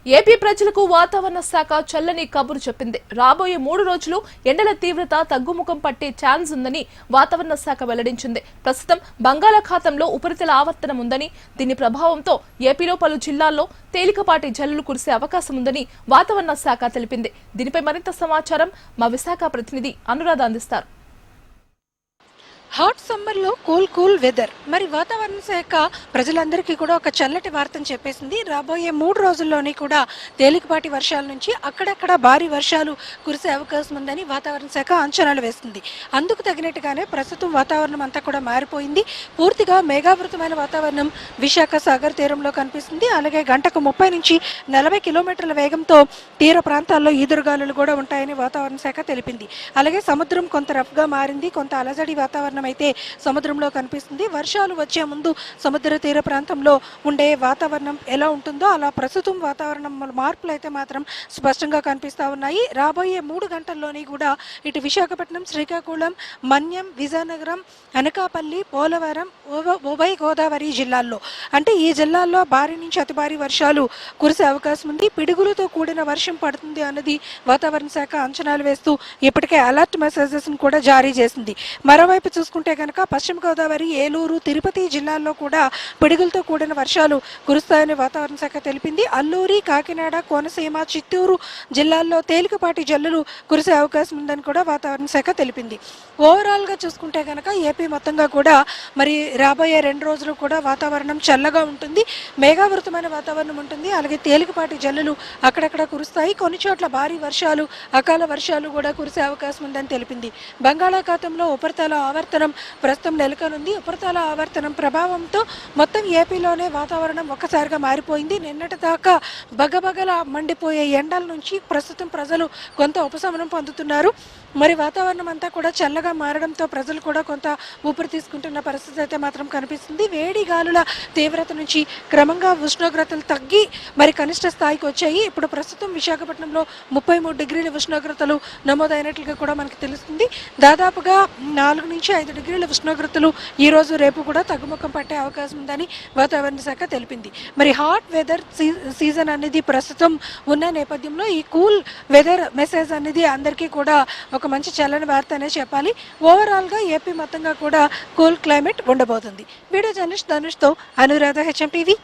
AP ప్రజలకు వాతావరణ శాఖ చల్లని కబురు చెప్పింది. రాబోయే 3 రోజులు ఎండల తీవ్రత తగ్గుముఖం పట్టే ఛాన్స్ ఉందని వాతావరణ శాఖ వెల్లడించింది. ప్రస్తుతం బంగాళాఖాతంలో ఉపరితల ఆవర్తనం ఉందని, దీని ప్రభావంతో ఏపీలో పలు జిల్లాల్లో తేలికపాటి జల్లులు కురిసే అవకాశం ఉందని వాతావరణ శాఖ తెలిపింది. దీనిపై మరింత సమాచారం మా విశాఖ ప్రతినిధి అనురాధ అందిస్తారు. హాట్ సమ్మర్లో కూల్ వెదర్. మరి వాతావరణ శాఖ ప్రజలందరికీ కూడా ఒక చల్లటి వార్తను చెప్పేసింది. రాబోయే 3 రోజుల్లోనే కూడా తేలికపాటి వర్షాల నుంచి అక్కడక్కడ భారీ వర్షాలు కురిసే అవకాశం ఉందని వాతావరణ శాఖ అంచనాలు వేస్తుంది. అందుకు తగినట్టుగానే ప్రస్తుతం వాతావరణం అంతా కూడా మారిపోయింది. పూర్తిగా మేఘావృతమైన వాతావరణం విశాఖ సాగర్ తీరంలో కనిపిస్తుంది. అలాగే గంటకు 30 నుంచి 40 కిలోమీటర్ల వేగంతో తీర ప్రాంతాల్లో ఈదురుగాలులు కూడా ఉంటాయని వాతావరణ శాఖ తెలిపింది. అలాగే సముద్రం కొంత రఫ్గా మారింది. కొంత అలజడి వాతావరణం అయితే సముద్రంలో కనిపిస్తుంది. వర్షాలు వచ్చే ముందు సముద్ర తీర ప్రాంతంలో ఉండే వాతావరణం ఎలా ఉంటుందో అలా ప్రస్తుతం వాతావరణం మార్పులు అయితే మాత్రం స్పష్టంగా కనిపిస్తూ ఉన్నాయి. రాబోయే 3 గంటల్లోని కూడా ఇటు విశాఖపట్నం, శ్రీకాకుళం, మన్యం, విజయనగరం, అనకాపల్లి, పోలవరం, ఉభయ గోదావరి జిల్లాల్లో అంటే ఈ జిల్లాల్లో భారీ నుంచి అతి భారీ వర్షాలు కురిసే అవకాశం ఉంది. పిడుగులతో కూడిన వర్షం పడుతుంది అన్నది వాతావరణ శాఖ అంచనాలు వేస్తూ ఇప్పటికే అలర్ట్ మెసేజెస్ కూడా జారీ చేసింది. మరోవైపు చూసుకుంటే కనుక పశ్చిమ గోదావరి, ఏలూరు, తిరుపతి జిల్లాల్లో కూడా పిడుగులతో కూడిన వర్షాలు కురుస్తాయని వాతావరణ శాఖ తెలిపింది. అల్లూరి, కాకినాడ, కోనసీమ, చిత్తూరు జిల్లాల్లో తేలికపాటి జల్లులు కురిసే అవకాశం ఉందని కూడా వాతావరణ శాఖ తెలిపింది. ఓవరాల్గా చూసుకుంటే కనుక ఏపీ మొత్తంగా కూడా మరి రాబోయే 2 రోజులు కూడా వాతావరణం చల్లగా ఉంటుంది. మేఘావృతమైన వాతావరణం ఉంటుంది. అలాగే తేలికపాటి జల్లులు అక్కడక్కడ కురుస్తాయి. కొన్ని చోట్ల భారీ వర్షాలు, అకాల వర్షాలు కూడా కురిసే అవకాశం ఉందని తెలిపింది. బంగాళాఖాతంలో ఉపరితల ఆవర్తనం ప్రస్తుతం నెలకొనుంది. ఉపరితల ఆవర్తనం ప్రభావంతో మొత్తం ఏపీలోనే వాతావరణం ఒక్కసారిగా మారిపోయింది. నిన్నటి దాకా బగబగల మండిపోయే ఎండల నుంచి ప్రస్తుతం ప్రజలు కొంత ఉపశమనం పొందుతున్నారు. మరి వాతావరణం అంతా కూడా చల్లగా మారడంతో ప్రజలు కూడా కొంత ఊపిరి తీసుకుంటున్న పరిస్థితి అయితే మాత్రం కనిపిస్తుంది. వేడి గాలుల తీవ్రత నుంచి క్రమంగా ఉష్ణోగ్రతలు తగ్గి మరి కనిష్ట స్థాయికి వచ్చాయి. ఇప్పుడు ప్రస్తుతం విశాఖపట్నంలో 33 డిగ్రీల ఉష్ణోగ్రతలు నమోదైనట్లుగా కూడా మనకు తెలుస్తుంది. దాదాపుగా 4 నుంచి 5 డిగ్రీల ఉష్ణోగ్రతలు ఈ రోజు రేపు కూడా తగ్గుముఖం పట్టే అవకాశం ఉందని వాతావరణ శాఖ తెలిపింది. మరి హాట్ వెదర్ సీజన్ అనేది ప్రస్తుతం ఉన్న నేపథ్యంలో ఈ కూల్ వెదర్ మెసేజ్ అనేది అందరికీ కూడా ఒక మంచి చల్లని వార్త అనే చెప్పాలి. ఓవరాల్గా ఏపీ మొత్తంగా కూడా కూల్ క్లైమేట్ ఉండబోతుంది. వీడియో జర్నలిస్ట్ ధనుష్తో అనురాధ, HM టీవీ.